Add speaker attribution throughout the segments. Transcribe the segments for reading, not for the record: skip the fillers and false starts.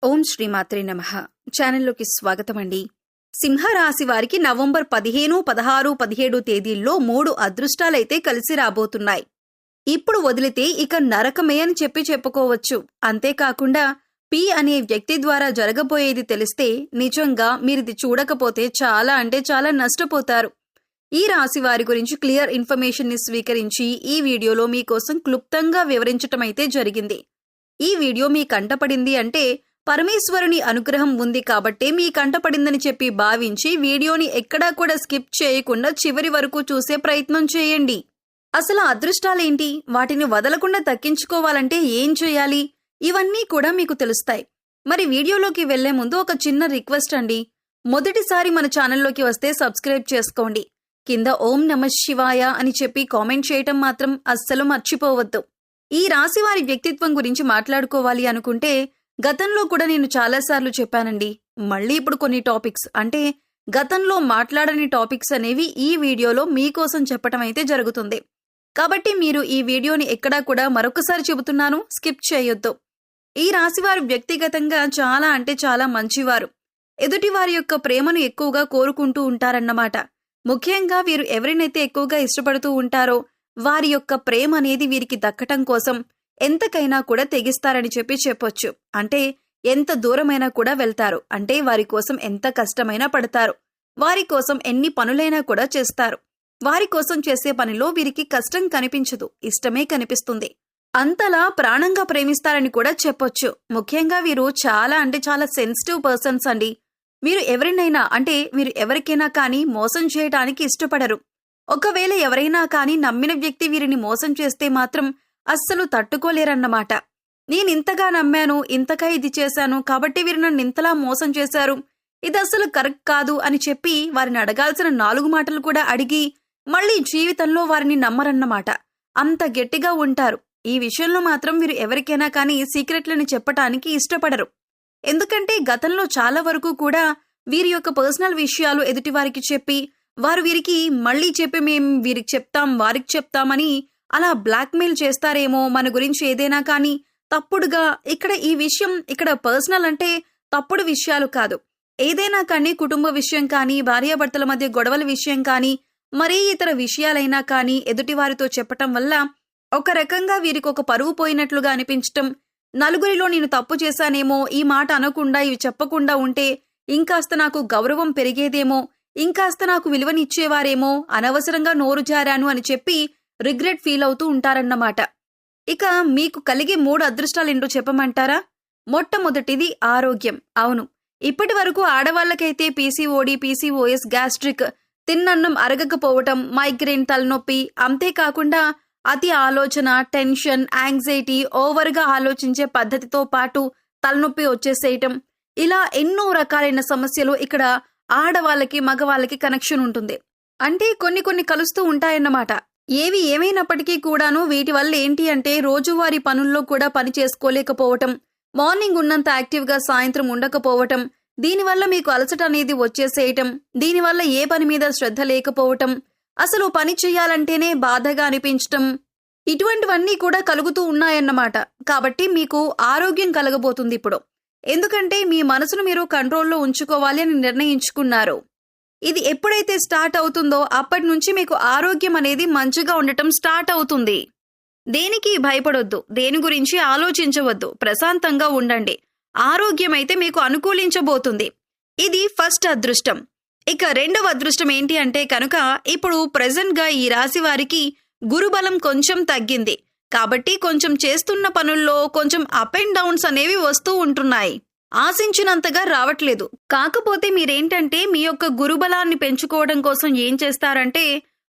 Speaker 1: ఓం శ్రీమాత్రే నమః. ఛానల్లోకి స్వాగతం అండి. సింహరాశి వారికి నవంబర్ 15, 16, 17 తేదీల్లో 3 అదృష్టాలైతే కలిసి రాబోతున్నాయి. ఇప్పుడు వదిలితే ఇక నరకమే అని చెప్పుకోవచ్చు. అంతేకాకుండా పి అనే వ్యక్తి ద్వారా జరగబోయేది తెలిస్తే నిజంగా మీరిది చూడకపోతే చాలా నష్టపోతారు. ఈ రాశి వారి గురించి క్లియర్ ఇన్ఫర్మేషన్ ని స్వీకరించి ఈ వీడియోలో మీకోసం క్లుప్తంగా వివరించటం అయితే జరిగింది. ఈ వీడియో మీ కంటపడింది అంటే పరమేశ్వరుని అనుగ్రహం ఉంది కాబట్టే మీ కంటపడిందని చెప్పి భావించి వీడియోని ఎక్కడా కూడా స్కిప్ చేయకుండా చివరి వరకు చూసే ప్రయత్నం చేయండి. అసలు అదృష్టాలేంటి, వాటిని వదలకుండా దక్కించుకోవాలంటే ఏం చేయాలి, ఇవన్నీ కూడా మీకు తెలుస్తాయి. మరి వీడియోలోకి వెళ్లే ముందు ఒక చిన్న రిక్వెస్ట్ అండి. మొదటిసారి మన ఛానల్లోకి వస్తే సబ్స్క్రైబ్ చేసుకోండి. కింద ఓం నమః శివాయ అని చెప్పి కామెంట్ చేయటం మాత్రం అస్సలు మర్చిపోవద్దు. ఈ రాశి వారి వ్యక్తిత్వం గురించి మాట్లాడుకోవాలి అనుకుంటే గతంలో కూడా నేను చాలాసార్లు చెప్పానండి. మళ్ళీ ఇప్పుడు కొన్ని టాపిక్స్ అంటే గతంలో మాట్లాడని టాపిక్స్ అనేవి ఈ వీడియోలో మీకోసం చెప్పటం అయితే జరుగుతుంది. కాబట్టి మీరు ఈ వీడియోని ఎక్కడా కూడా మరొకసారి చెబుతున్నాను, స్కిప్ చేయొద్దు. ఈ రాశివారు వ్యక్తిగతంగా చాలా మంచివారు. ఎదుటి వారి యొక్క ప్రేమను ఎక్కువగా కోరుకుంటూ ఉంటారన్నమాట. ముఖ్యంగా వీరు ఎవరినైతే ఎక్కువగా ఇష్టపడుతూ ఉంటారో వారి యొక్క ప్రేమ అనేది వీరికి దక్కటం కోసం ఎంతకైనా కూడా తెగిస్తారని చెప్పొచ్చు. అంటే ఎంత దూరమైనా కూడా వెళ్తారు. అంటే వారి కోసం ఎంత కష్టమైనా పడతారు. వారి కోసం ఎన్ని పనులైనా కూడా చేస్తారు. వారి కోసం చేసే పనిలో వీరికి కష్టం కనిపించదు, ఇష్టమే కనిపిస్తుంది. అంతలా ప్రాణంగా ప్రేమిస్తారని కూడా చెప్పొచ్చు. ముఖ్యంగా వీరు చాలా సెన్సిటివ్ పర్సన్స్ అండి. వీరు ఎవరికైనా కానీ మోసం చేయటానికి ఇష్టపడరు. ఒకవేళ ఎవరైనా కానీ నమ్మిన వ్యక్తి వీరిని మోసం చేస్తే మాత్రం అస్సలు తట్టుకోలేరన్నమాట. నేనింతగా నమ్మాను, ఇంతగా ఇది చేశాను కాబట్టి వీరు నన్ను ఇంతలా మోసం చేశారు, ఇది అస్సలు కరెక్ట్ కాదు అని చెప్పి వారిని అడగాల్సిన 4 మాటలు కూడా అడిగి మళ్ళీ జీవితంలో వారిని నమ్మరన్నమాట. అంత గట్టిగా ఉంటారు. ఈ విషయంలో మాత్రం వీరు ఎవరికైనా కానీ సీక్రెట్లని చెప్పటానికి ఇష్టపడరు. ఎందుకంటే గతంలో చాలా వరకు కూడా వీరి యొక్క పర్సనల్ విషయాలు ఎదుటివారికి చెప్పి వారు వీరికి మళ్ళీ చెప్పి మేం వీరికి చెప్తాం వారికి చెప్తామని అలా బ్లాక్మెయిల్ చేస్తారేమో మన గురించి ఏదైనా కానీ తప్పుడుగా. ఈ విషయం ఇక్కడ పర్సనల్ అంటే తప్పుడు విషయాలు కాదు. ఏదైనా కానీ కుటుంబ విషయం కానీ భార్యాభర్తల మధ్య గొడవల విషయం కానీ మరీ ఇతర విషయాలైనా కానీ ఎదుటివారితో చెప్పటం వల్ల ఒక రకంగా వీరికి ఒక పరువు పోయినట్లుగా అనిపించటం, నలుగురిలో నేను తప్పు చేశానేమో, ఈ మాట అనకుండా ఇవి చెప్పకుండా ఉంటే ఇంకాస్త నాకు గౌరవం పెరిగేదేమో, ఇంకాస్త నాకు విలువనిచ్చేవారేమో, అనవసరంగా నోరు జారాను అని చెప్పి రిగ్రెట్ ఫీల్ అవుతూ ఉంటారన్నమాట. ఇక మీకు కలిగే 3 అదృష్టాలేంటో చెప్పమంటారా? మొట్టమొదటిది ఆరోగ్యం. అవును, ఇప్పటి వరకు ఆడవాళ్లకైతే పీసీఓడి, పీసీఓఎస్, గ్యాస్ట్రిక్, తిన్నన్నం అరగకపోవటం, మైగ్రేన్, తలనొప్పి, అంతేకాకుండా అతి ఆలోచన, టెన్షన్, యాంగ్జైటీ, ఓవర్గా ఆలోచించే పద్ధతితో పాటు తలనొప్పి వచ్చేసేయటం, ఇలా ఎన్నో రకాలైన సమస్యలు ఇక్కడ ఆడవాళ్ళకి మగవాళ్ళకి కనెక్షన్ ఉంటుంది. అంటే కొన్ని కలుస్తూ ఉంటాయన్నమాట. ఏవి ఏమైనప్పటికీ కూడాను వీటి వల్ల ఏంటి అంటే రోజువారీ పనుల్లో కూడా పని చేసుకోలేకపోవటం, మార్నింగ్ ఉన్నంత యాక్టివ్గా సాయంత్రం ఉండకపోవటం, దీనివల్ల మీకు అలసట అనేది వచ్చేసేయటం, దీనివల్ల ఏ పని మీద శ్రద్ధ లేకపోవటం, అసలు పని చేయాలంటేనే బాధగా అనిపించటం, ఇటువంటివన్నీ కూడా కలుగుతూ ఉన్నాయన్నమాట. కాబట్టి మీకు ఆరోగ్యం కలగబోతుంది ఇప్పుడు. ఎందుకంటే మీ మనసును మీరు కంట్రోల్లో ఉంచుకోవాలి అని నిర్ణయించుకున్నారు. ఇది ఎప్పుడైతే స్టార్ట్ అవుతుందో అప్పటి నుంచి మీకు ఆరోగ్యం అనేది మంచిగా ఉండటం స్టార్ట్ అవుతుంది. దేనికి భయపడొద్దు, దేని గురించి ఆలోచించవద్దు, ప్రశాంతంగా ఉండండి. ఆరోగ్యం అయితే మీకు అనుకూలించబోతుంది. ఇది ఫస్ట్ అదృష్టం. ఇక రెండవ అదృష్టం ఏంటి అంటే కనుక ఇప్పుడు ప్రెజెంట్ గా ఈ రాశి వారికి గురుబలం కొంచెం తగ్గింది. కాబట్టి కొంచెం చేస్తున్న పనుల్లో కొంచెం అప్ అండ్ డౌన్స్ అనేవి వస్తూ ఉంటున్నాయి. ఆశించినంతగా రావట్లేదు. కాకపోతే మీరేంటంటే మీ యొక్క గురుబలాన్ని పెంచుకోవడం కోసం ఏం చేస్తారంటే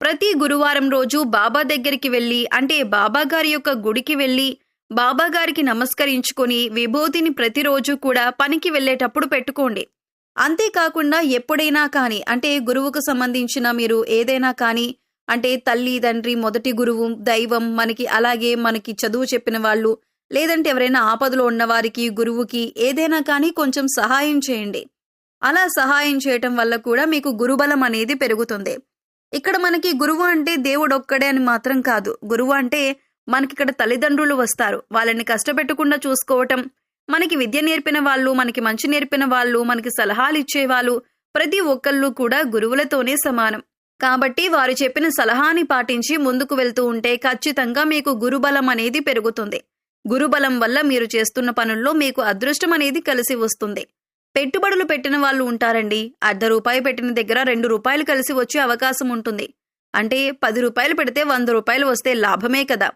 Speaker 1: ప్రతి గురువారం రోజు బాబా దగ్గరికి వెళ్ళి, అంటే బాబా గారి యొక్క గుడికి వెళ్ళి బాబా గారికి నమస్కరించుకొని విభూతిని ప్రతిరోజు కూడా పనికి వెళ్ళేటప్పుడు పెట్టుకోండి. అంతేకాకుండా ఎప్పుడైనా కానీ అంటే గురువుకు సంబంధించిన మీరు ఏదైనా కానీ అంటే తల్లి తండ్రి మొదటి గురువు దైవం అలాగే మనకి చదువు చెప్పిన వాళ్ళు, లేదంటే ఎవరైనా ఆపదలో ఉన్నవారికి గురువుకి ఏదైనా కానీ కొంచెం సహాయం చేయండి. అలా సహాయం చేయటం వల్ల కూడా మీకు గురుబలం అనేది పెరుగుతుంది. ఇక్కడ మనకి గురువు అంటే దేవుడు ఒక్కడే అని మాత్రం కాదు. గురువు అంటే మనకిక్కడ తల్లిదండ్రులు వస్తారు. వాళ్ళని కష్టపెట్టకుండా చూసుకోవటం, మనకి విద్య నేర్పిన వాళ్ళు, మనకి మంచి నేర్పిన వాళ్ళు, మనకి సలహాలు ఇచ్చేవాళ్ళు ప్రతి ఒక్కళ్ళు కూడా గురువులతోనే సమానం. కాబట్టి వారు చెప్పిన సలహాని పాటించి ముందుకు వెళ్తూ ఉంటే ఖచ్చితంగా మీకు గురుబలం అనేది పెరుగుతుంది. గురుబలం వల్ల మీరు చేస్తున్న పనుల్లో మీకు అదృష్టం అనేది కలిసి వస్తుంది. పెట్టుబడులు పెట్టిన వాళ్ళు ఉంటారండి. ₹1 పెట్టిన దగ్గర ₹2 కలిసి వచ్చే అవకాశం ఉంటుంది. అంటే ₹10 పెడితే ₹100 వస్తే లాభమే కదా.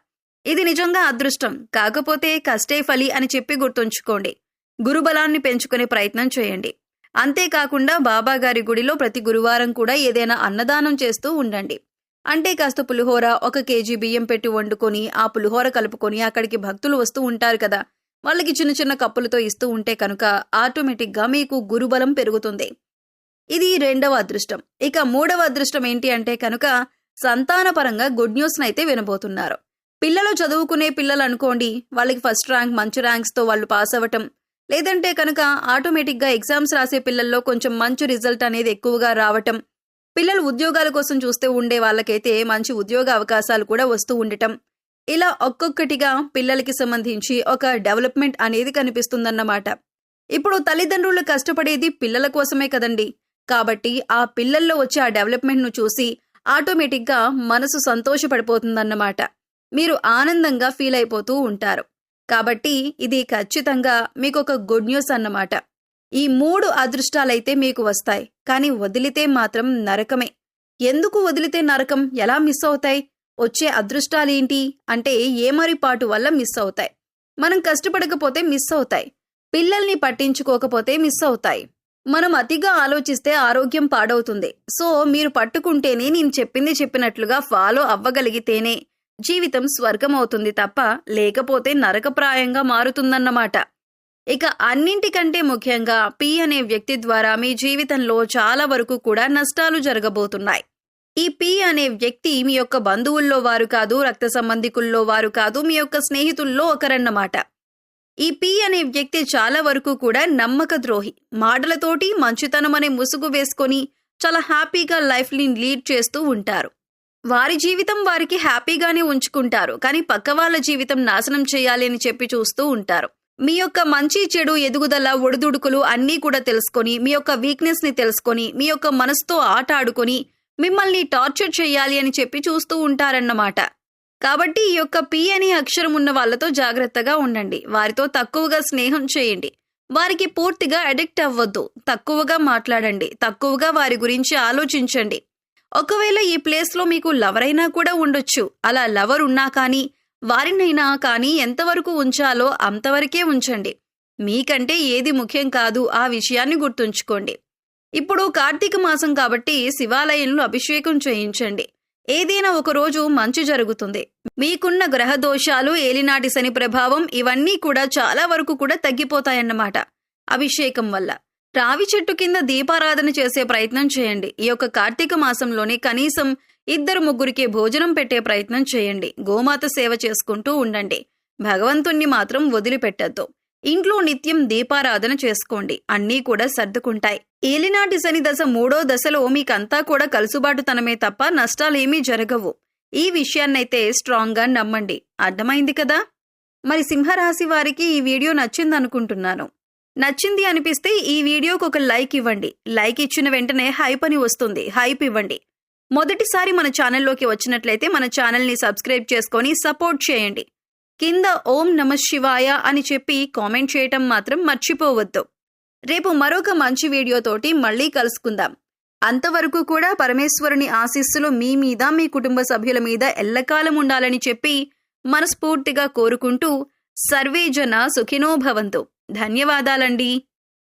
Speaker 1: ఇది నిజంగా అదృష్టం. కాకపోతే కష్టే ఫలి అని చెప్పి గుర్తుంచుకోండి. గురుబలాన్ని పెంచుకునే ప్రయత్నం చేయండి. అంతేకాకుండా బాబాగారి గుడిలో ప్రతి గురువారం కూడా ఏదైనా అన్నదానం చేస్తూ ఉండండి. అంటే కాస్త పులిహోర, 1 కేజీ బియ్యం పెట్టి వండుకొని ఆ పులిహోర కలుపుకొని అక్కడికి భక్తులు వస్తూ ఉంటారు కదా, వాళ్ళకి చిన్న చిన్న కప్పులతో ఇస్తూ ఉంటే కనుక ఆటోమేటిక్గా మీకు గురుబలం పెరుగుతుంది. ఇది 2వ అదృష్టం. ఇక 3వ అదృష్టం ఏంటి అంటే కనుక సంతానపరంగా గుడ్ న్యూస్ని అయితే వినబోతున్నారు. పిల్లలు చదువుకునే పిల్లలు అనుకోండి, వాళ్ళకి ఫస్ట్ ర్యాంక్, మంచి ర్యాంక్స్తో వాళ్ళు పాస్ అవ్వటం, లేదంటే కనుక ఆటోమేటిక్గా ఎగ్జామ్స్ రాసే పిల్లల్లో కొంచెం మంచి రిజల్ట్ అనేది ఎక్కువగా రావటం, పిల్లలు ఉద్యోగాల కోసం చూస్తూ ఉండే వాళ్ళకైతే మంచి ఉద్యోగ అవకాశాలు కూడా వస్తూ ఉండటం, ఇలా ఒక్కొక్కటిగా పిల్లలకి సంబంధించి ఒక డెవలప్మెంట్ అనేది కనిపిస్తుందన్నమాట. ఇప్పుడు తల్లిదండ్రులు కష్టపడేది పిల్లల కోసమే కదండి. కాబట్టి ఆ పిల్లల్లో వచ్చే ఆ డెవలప్మెంట్ను చూసి ఆటోమేటిక్గా మనసు సంతోషపడిపోతుందన్నమాట. మీరు ఆనందంగా ఫీల్ అయిపోతూ ఉంటారు. కాబట్టి ఇది ఖచ్చితంగా మీకు ఒక గుడ్ న్యూస్ అన్నమాట. ఈ 3 అదృష్టాలైతే మీకు వస్తాయి. కానీ వదిలితే మాత్రం నరకమే. ఎందుకు వదిలితే నరకం? ఎలా మిస్ అవుతాయి? వచ్చే అదృష్టాలేంటి అంటే ఏమరిపాటు వల్ల మిస్ అవుతాయి. మనం కష్టపడకపోతే మిస్ అవుతాయి. పిల్లల్ని పట్టించుకోకపోతే మిస్ అవుతాయి. మనం అతిగా ఆలోచిస్తే ఆరోగ్యం పాడవుతుంది. సో మీరు పట్టుకుంటేనే, నేను చెప్పింది చెప్పినట్లుగా ఫాలో అవ్వగలిగితేనే జీవితం స్వర్గం అవుతుంది తప్ప లేకపోతే నరకప్రాయంగా మారుతుందన్నమాట. ఇక అన్నింటికంటే ముఖ్యంగా పి అనే వ్యక్తి ద్వారా మీ జీవితంలో చాలా వరకు కూడా నష్టాలు జరగబోతున్నాయి. ఈ పి అనే వ్యక్తి మీ యొక్క బంధువుల్లో వారు కాదు, రక్త సంబంధికుల్లో వారు కాదు, మీ యొక్క స్నేహితుల్లో ఒకరన్నమాట. ఈ పి అనే వ్యక్తి చాలా వరకు కూడా నమ్మక ద్రోహి. మాటలతోటి మంచితనం అనే ముసుగు వేసుకొని చాలా హ్యాపీగా లైఫ్ని లీడ్ చేస్తూ ఉంటారు. వారి జీవితం వారికి హ్యాపీగానే ఉంచుకుంటారు, కానీ పక్క వాళ్ళ జీవితం నాశనం చేయాలి అని చెప్పి చూస్తూ ఉంటారు. మీ యొక్క మంచి చెడు ఎదుగుదల ఒడిదుడుకులు అన్నీ కూడా తెలుసుకొని, మీ యొక్క వీక్నెస్ ని తెలుసుకొని, మీ యొక్క మనసుతో ఆట ఆడుకొని మిమ్మల్ని టార్చర్ చేయాలి అని చెప్పి చూస్తూ ఉంటారన్నమాట. కాబట్టి ఈ యొక్క పి అనే అక్షరం ఉన్న వాళ్ళతో జాగ్రత్తగా ఉండండి. వారితో తక్కువగా స్నేహం చేయండి. వారికి పూర్తిగా అడిక్ట్ అవ్వద్దు. తక్కువగా మాట్లాడండి. తక్కువగా వారి గురించి ఆలోచించండి. ఒకవేళ ఈ ప్లేస్లో మీకు లవర్ అయినా కూడా ఉండొచ్చు. అలా లవర్ ఉన్నా కానీ, వారినైనా కానీ ఎంతవరకు ఉంచాలో అంతవరకే ఉంచండి. మీకంటే ఏది ముఖ్యం కాదు, ఆ విషయాన్ని గుర్తుంచుకోండి. ఇప్పుడు కార్తీక మాసం కాబట్టి శివాలయంలో అభిషేకం చేయించండి. ఏదైనా ఒక రోజు మంచి జరుగుతుంది. మీకున్న గ్రహ దోషాలు, ఏలినాటి శని ప్రభావం ఇవన్నీ కూడా చాలా వరకు కూడా తగ్గిపోతాయన్నమాట అభిషేకం వల్ల. రావి చెట్టు కింద దీపారాధన చేసే ప్రయత్నం చేయండి. ఈ యొక్క కార్తీక మాసంలోనే కనీసం 2-3కి భోజనం పెట్టే ప్రయత్నం చేయండి. గోమాత సేవ చేసుకుంటూ ఉండండి. భగవంతుణ్ణి మాత్రం వదిలిపెట్టద్దు. ఇంట్లో నిత్యం దీపారాధన చేసుకోండి. అన్నీ కూడా సర్దుకుంటాయి. ఏలినాటి శని దశ 3వ దశలో మీకంతా కూడా కలుసుబాటుతనమే తప్ప నష్టాలేమీ జరగవు. ఈ విషయాన్నైతే స్ట్రాంగ్గా నమ్మండి. అర్థమైంది కదా? మరి సింహరాశి వారికి ఈ వీడియో నచ్చిందనుకుంటున్నాను. నచ్చింది అనిపిస్తే ఈ వీడియోకి ఒక లైక్ ఇవ్వండి. లైక్ ఇచ్చిన వెంటనే హైప్ అని వస్తుంది. హైప్ ఇవ్వండి. మొదటిసారి మన ఛానల్లోకి వచ్చినట్లయితే మన ఛానల్ని సబ్స్క్రైబ్ చేసుకొని సపోర్ట్ చేయండి. కింద ఓం నమః శివాయ అని చెప్పి కామెంట్ చేయటం మాత్రం మర్చిపోవద్దు. రేపు మరొక మంచి వీడియోతోటి మళ్ళీ కలుసుకుందాం. అంతవరకు కూడా పరమేశ్వరుని ఆశీస్సులు మీ మీద, మీ కుటుంబ సభ్యుల మీద ఎల్లకాలం ఉండాలని చెప్పి మనస్ఫూర్తిగా కోరుకుంటూ సర్వే జన సుఖినో భవంతు. ధన్యవాదాలండి.